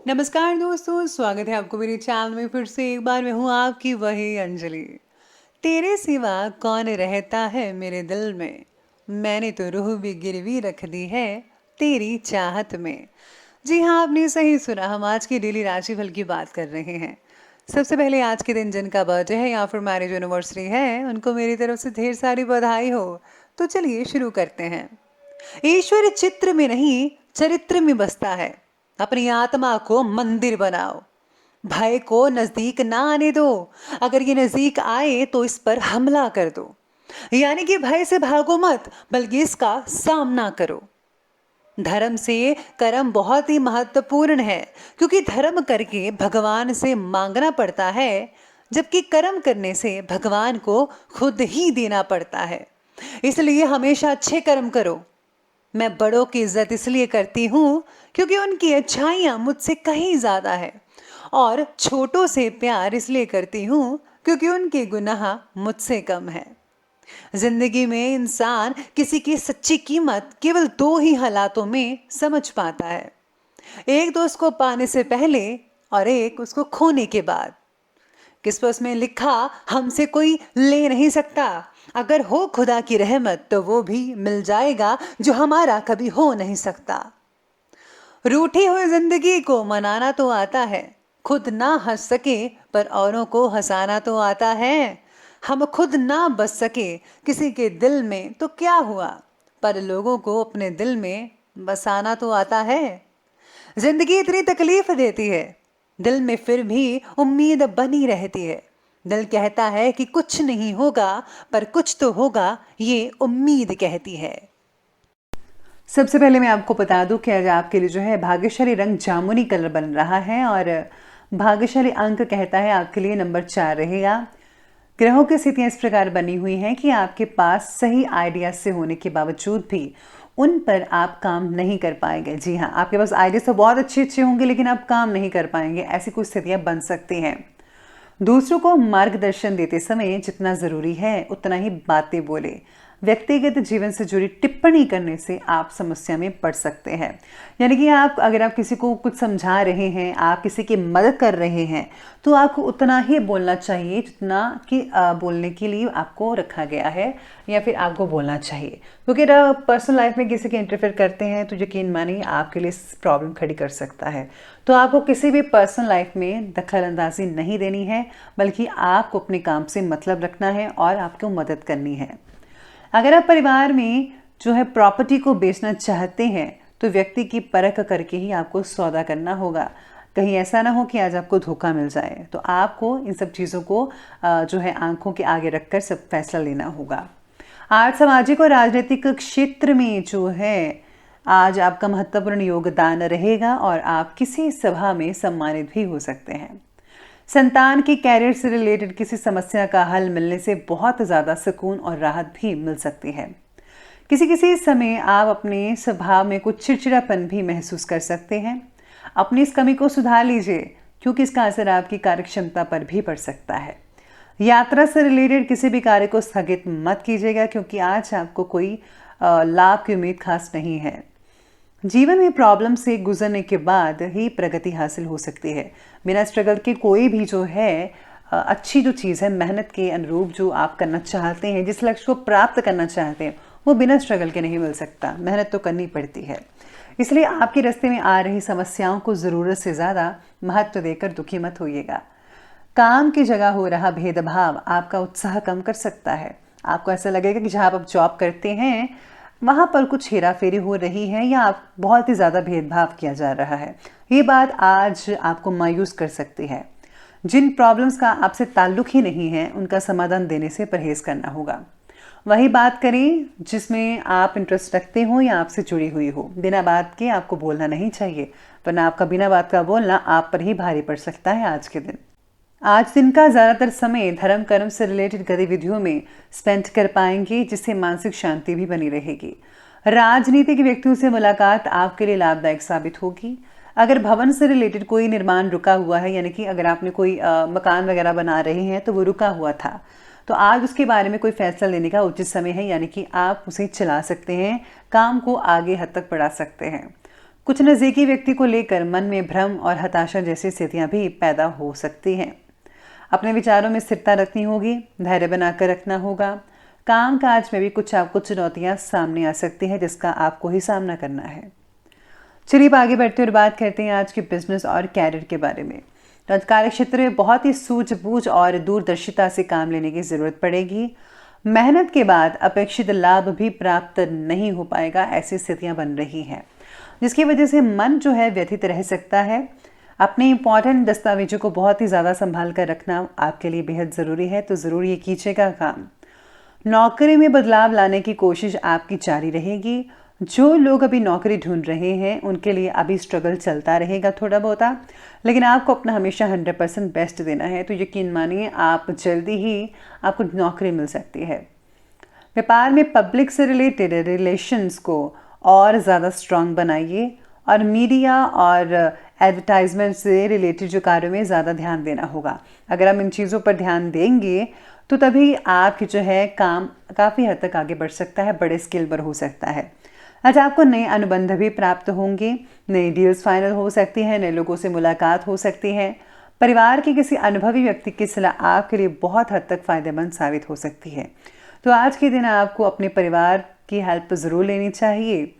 नमस्कार दोस्तों, स्वागत है आपको मेरे चैनल में फिर से एक बार। मैं हूँ आपकी वही अंजलि। तेरे सिवा कौन रहता है मेरे दिल में, मैंने तो रूह भी गिरवी रख दी है तेरी चाहत में। जी हाँ, आपने सही सुना। हम आज की डेली राशिफल की बात कर रहे हैं। सबसे पहले आज के दिन जिनका बर्थडे है या फिर मैरिज एनिवर्सरी है, उनको मेरी तरफ से ढेर सारी बधाई हो। तो चलिए शुरू करते हैं। ईश्वर चित्र में नहीं, चरित्र में बसता है। अपनी आत्मा को मंदिर बनाओ। भय को नजदीक ना आने दो। अगर ये नजदीक आए तो इस पर हमला कर दो। यानी कि भय से भागो मत, बल्कि इसका सामना करो। धर्म से कर्म बहुत ही महत्वपूर्ण है, क्योंकि धर्म करके भगवान से मांगना पड़ता है, जबकि कर्म करने से भगवान को खुद ही देना पड़ता है। इसलिए हमेशा अच्छे कर्म करो। मैं बड़ों की इज्जत इसलिए करती हूँ क्योंकि उनकी अच्छाइयाँ मुझसे कहीं ज़्यादा है, और छोटों से प्यार इसलिए करती हूँ क्योंकि उनके गुनाह मुझसे कम है। जिंदगी में इंसान किसी की सच्ची कीमत केवल दो ही हालातों में समझ पाता है, एक तो उसको पाने से पहले और एक उसको खोने के बाद। किस्मत में लिखा हमसे कोई ले नहीं सकता। अगर हो खुदा की रहमत तो वो भी मिल जाएगा जो हमारा कभी हो नहीं सकता। रूठी हुई जिंदगी को मनाना तो आता है, खुद ना हंस सके पर औरों को हंसाना तो आता है। हम खुद ना बस सके किसी के दिल में तो क्या हुआ, पर लोगों को अपने दिल में बसाना तो आता है। जिंदगी इतनी तकलीफ देती है, दिल में फिर भी उम्मीद बनी रहती है। दिल कहता है कि कुछ नहीं होगा, पर कुछ तो होगा, ये उम्मीद कहती है। सबसे पहले मैं आपको बता दूं कि आज आपके लिए जो है भाग्यशाली रंग जामुनी कलर बन रहा है, और भाग्यशाली अंक कहता है आपके लिए नंबर 4 रहेगा। ग्रहों की स्थितियां इस प्रकार बनी हुई हैं कि आपके पास सही आइडिया से होने के बावजूद भी उन पर आप काम नहीं कर पाएंगे। जी हाँ, आपके पास आइडिया तो बहुत अच्छे अच्छे होंगे, लेकिन आप काम नहीं कर पाएंगे। ऐसी कुछ स्थितियां बन सकती हैं। दूसरों को मार्गदर्शन देते समय जितना जरूरी है उतना ही बातें बोले। व्यक्तिगत जीवन से जुड़ी टिप्पणी करने से आप समस्या में पड़ सकते हैं। यानी कि अगर आप किसी को कुछ समझा रहे हैं, आप किसी की मदद कर रहे हैं, तो आपको उतना ही बोलना चाहिए जितना कि बोलने के लिए आपको रखा गया है, या फिर आपको बोलना चाहिए। क्योंकि पर्सनल लाइफ में किसी के इंटरफेयर करते हैं तो यकीन मानिए आपके लिए प्रॉब्लम खड़ी कर सकता है। तो आपको किसी भी पर्सनल लाइफ में दखल अंदाजी नहीं देनी है, बल्कि आपको अपने काम से मतलब रखना है और आपको मदद करनी है। अगर आप परिवार में जो है प्रॉपर्टी को बेचना चाहते हैं तो व्यक्ति की परख करके ही आपको सौदा करना होगा। कहीं ऐसा ना हो कि आज आपको धोखा मिल जाए। तो आपको इन सब चीज़ों को जो है आंखों के आगे रखकर सब फैसला लेना होगा। आज सामाजिक और राजनीतिक क्षेत्र में जो है आज आपका महत्वपूर्ण योगदान रहेगा, और आप किसी सभा में सम्मानित भी हो सकते हैं। संतान की कैरियर से रिलेटेड किसी समस्या का हल मिलने से बहुत ज़्यादा सुकून और राहत भी मिल सकती है। किसी किसी समय आप अपने स्वभाव में कुछ चिड़चिड़ापन भी महसूस कर सकते हैं। अपनी इस कमी को सुधार लीजिए, क्योंकि इसका असर आपकी कार्यक्षमता पर भी पड़ सकता है। यात्रा से रिलेटेड किसी भी कार्य को स्थगित मत कीजिएगा, क्योंकि आज आपको कोई लाभ की उम्मीद खास नहीं है। जीवन में प्रॉब्लम से गुजरने के बाद ही प्रगति हासिल हो सकती है। बिना स्ट्रगल के कोई भी जो है अच्छी जो चीज़ है, मेहनत के अनुरूप जो आप करना चाहते हैं, जिस लक्ष्य को प्राप्त करना चाहते हैं, वो बिना स्ट्रगल के नहीं मिल सकता। मेहनत तो करनी पड़ती है। इसलिए आपके रास्ते में आ रही समस्याओं को ज़रूरत से ज़्यादा महत्व देकर दुखी मत होइएगा। काम की जगह हो रहा भेदभाव आपका उत्साह कम कर सकता है। आपको ऐसा लगेगा कि जहाँ आप जॉब करते हैं वहाँ पर कुछ हेरा फेरी हो रही है, या आप बहुत ही ज़्यादा भेदभाव किया जा रहा है। ये बात आज आपको मायूस कर सकती है। जिन प्रॉब्लम्स का आपसे ताल्लुक ही नहीं है, उनका समाधान देने से परहेज करना होगा। वही बात करें जिसमें आप इंटरेस्ट रखते हो या आपसे जुड़ी हुई हो। बिना बात के आपको बोलना नहीं चाहिए, वरना आपका बिना बात का बोलना आप पर ही भारी पड़ सकता है आज के दिन। आज दिन का ज़्यादातर समय धर्म कर्म से रिलेटेड गतिविधियों में स्पेंड कर पाएंगे, जिससे मानसिक शांति भी बनी रहेगी। राजनीतिक व्यक्तियों से मुलाकात आपके लिए लाभदायक साबित होगी। अगर भवन से रिलेटेड कोई निर्माण रुका हुआ है, यानी कि अगर आपने कोई मकान वगैरह बना रहे हैं तो वो रुका हुआ था, तो आज उसके बारे में कोई फैसला लेने का उचित समय है। यानी कि आप उसे चला सकते हैं, काम को आगे हद तक बढ़ा सकते हैं। कुछ नज़दीकी व्यक्ति को लेकर मन में भ्रम और हताशा जैसी स्थितियां भी पैदा हो सकती हैं। अपने विचारों में स्थिरता रखनी होगी, धैर्य बनाकर रखना होगा। काम काज में भी कुछ आपको चुनौतियां सामने आ सकती हैं जिसका आपको ही सामना करना है। चलिए आगे बढ़ते हुए बात करते हैं आज के बिजनेस और कैरियर के बारे में। तो आज कार्य क्षेत्र में बहुत ही सूझबूझ और दूरदर्शिता से काम लेने की ज़रूरत पड़ेगी। मेहनत के बाद अपेक्षित लाभ भी प्राप्त नहीं हो पाएगा, ऐसी स्थितियां बन रही हैं, जिसकी वजह से मन जो है व्यथित रह सकता है। अपने इंपॉर्टेंट दस्तावेजों को बहुत ही ज़्यादा संभाल कर रखना आपके लिए बेहद ज़रूरी है, तो ज़रूर ये कीजिएगा काम। नौकरी में बदलाव लाने की कोशिश आपकी जारी रहेगी। जो लोग अभी नौकरी ढूंढ रहे हैं उनके लिए अभी स्ट्रगल चलता रहेगा थोड़ा बहुत, लेकिन आपको अपना हमेशा 100% बेस्ट देना है। तो यकीन मानिए आप जल्दी ही आपको नौकरी मिल सकती है। व्यापार में पब्लिक से रिलेटेड रिलेशंस को और ज़्यादा स्ट्रांग बनाइए और मीडिया और एडवर्टाइजमेंट से रिलेटेड जो कार्यों में ज़्यादा ध्यान देना होगा। अगर हम इन चीज़ों पर ध्यान देंगे तो तभी आपकी जो है काम काफ़ी हद तक आगे बढ़ सकता है, बड़े स्केल पर हो सकता है। आज आपको नए अनुबंध भी प्राप्त होंगे, नई डील्स फाइनल हो सकती है, नए लोगों से मुलाकात हो सकती है। परिवार के किसी अनुभवी व्यक्ति की सलाह आपके लिए बहुत हद तक फ़ायदेमंद साबित हो सकती है। तो आज के दिन आपको अपने परिवार की हेल्प ज़रूर लेनी चाहिए।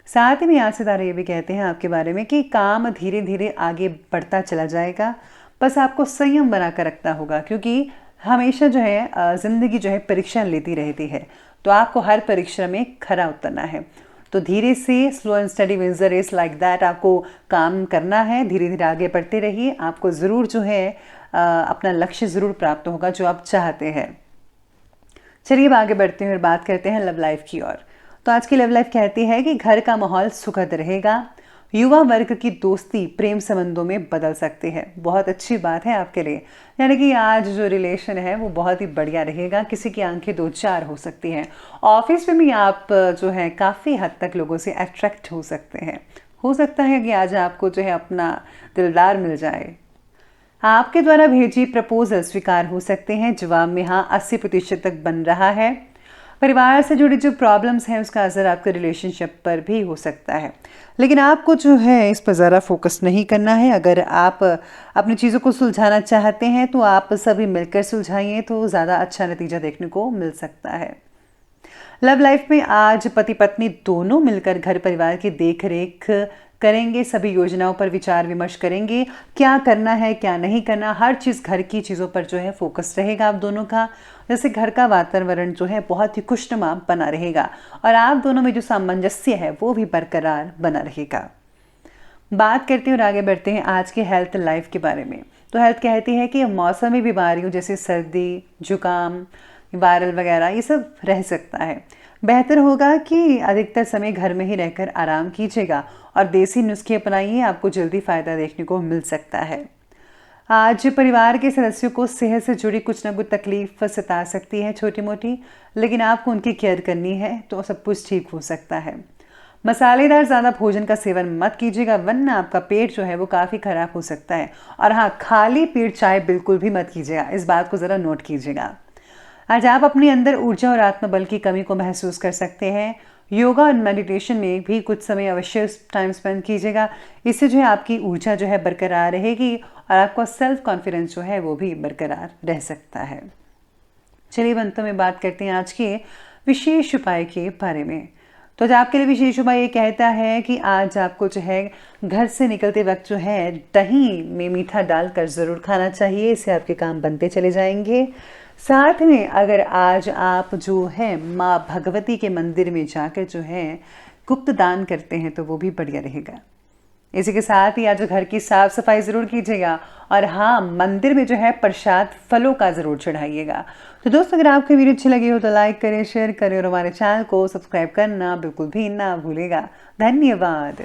साथ ही में आज सितारे ये भी कहते हैं आपके बारे में कि काम धीरे धीरे आगे बढ़ता चला जाएगा, बस आपको संयम बना कर रखना होगा, क्योंकि हमेशा जो है ज़िंदगी जो है परीक्षा लेती रहती है, तो आपको हर परीक्षा में खरा उतरना है। तो धीरे से slow and steady wins the race like that आपको काम करना है, धीरे धीरे आगे बढ़ते रहिए। आपको ज़रूर जो है अपना लक्ष्य ज़रूर प्राप्त होगा जो आप चाहते हैं। चलिए आगे बढ़ते हैं और बात करते हैं लव लाइफ की ओर। तो आज की लव लाइफ कहती है कि घर का माहौल सुखद रहेगा। युवा वर्ग की दोस्ती प्रेम संबंधों में बदल सकती है, बहुत अच्छी बात है आपके लिए। यानी कि आज जो रिलेशन है वो बहुत ही बढ़िया रहेगा, किसी की आंखें दो चार हो सकती हैं। ऑफिस में भी आप जो है काफ़ी हद तक लोगों से अट्रैक्ट हो सकते हैं। हो सकता है कि आज आपको जो है अपना दिलदार मिल जाए। आपके द्वारा भेजी प्रपोजल स्वीकार हो सकते हैं, जवाब में हाँ 80% तक बन रहा है। परिवार से जुड़ी जो प्रॉब्लम्स हैं उसका असर आपके रिलेशनशिप पर भी हो सकता है, लेकिन आपको जो है इस पर ज़्यादा फोकस नहीं करना है। अगर आप अपनी चीज़ों को सुलझाना चाहते हैं तो आप सभी मिलकर सुलझाइए, तो ज़्यादा अच्छा नतीजा देखने को मिल सकता है। लव लाइफ में आज पति पत्नी दोनों मिलकर घर परिवार की देख रेख करेंगे, सभी योजनाओं पर विचार विमर्श करेंगे, क्या करना है क्या नहीं करना, हर चीज़ घर की चीज़ों पर जो है फोकस रहेगा आप दोनों का। जैसे घर का वातावरण जो है बहुत ही खुशनुमा बना रहेगा और आप दोनों में जो सामंजस्य है वो भी बरकरार बना रहेगा। बात करते हैं और आगे बढ़ते हैं आज के हेल्थ लाइफ के बारे में। तो हेल्थ कहती है कि मौसमी बीमारियों जैसे सर्दी, जुकाम, वायरल वगैरह ये सब रह सकता है। बेहतर होगा कि अधिकतर समय घर में ही रहकर आराम कीजिएगा और देसी नुस्खे अपनाइए, आपको जल्दी फ़ायदा देखने को मिल सकता है। आज परिवार के सदस्यों को सेहत से जुड़ी कुछ ना कुछ तकलीफ सता सकती है छोटी मोटी, लेकिन आपको उनकी केयर करनी है तो सब कुछ ठीक हो सकता है। मसालेदार ज़्यादा भोजन का सेवन मत कीजिएगा, वरना आपका पेट जो है वो काफ़ी ख़राब हो सकता है। और हाँ, खाली पेट चाय बिल्कुल भी मत कीजिएगा, इस बात को ज़रा नोट कीजिएगा। आज आप अपने अंदर ऊर्जा और आत्मबल की कमी को महसूस कर सकते हैं। योगा और मेडिटेशन में भी कुछ समय अवश्य टाइम स्पेंड कीजिएगा, इससे जो है आपकी ऊर्जा जो है बरकरार रहेगी और आपका सेल्फ कॉन्फिडेंस जो है वो भी बरकरार रह सकता है। चलिए अंत में बात करते हैं आज के विशेष उपाय के बारे में। तो आज आपके लिए विशेष उपाय ये कहता है कि आज आपको जो है घर से निकलते वक्त जो है दही में मीठा डालकर ज़रूर खाना चाहिए, इससे आपके काम बनते चले जाएंगे। साथ में अगर आज आप जो है माँ भगवती के मंदिर में जाकर जो है गुप्त दान करते हैं तो वो भी बढ़िया रहेगा। इसी के साथ ही आज घर की साफ सफाई ज़रूर कीजिएगा और हाँ, मंदिर में जो है प्रसाद फलों का ज़रूर चढ़ाइएगा। तो दोस्तों, अगर आपको वीडियो अच्छी लगी हो तो लाइक करें, शेयर करें और हमारे चैनल को सब्सक्राइब करना बिल्कुल भी ना भूलेगा। धन्यवाद।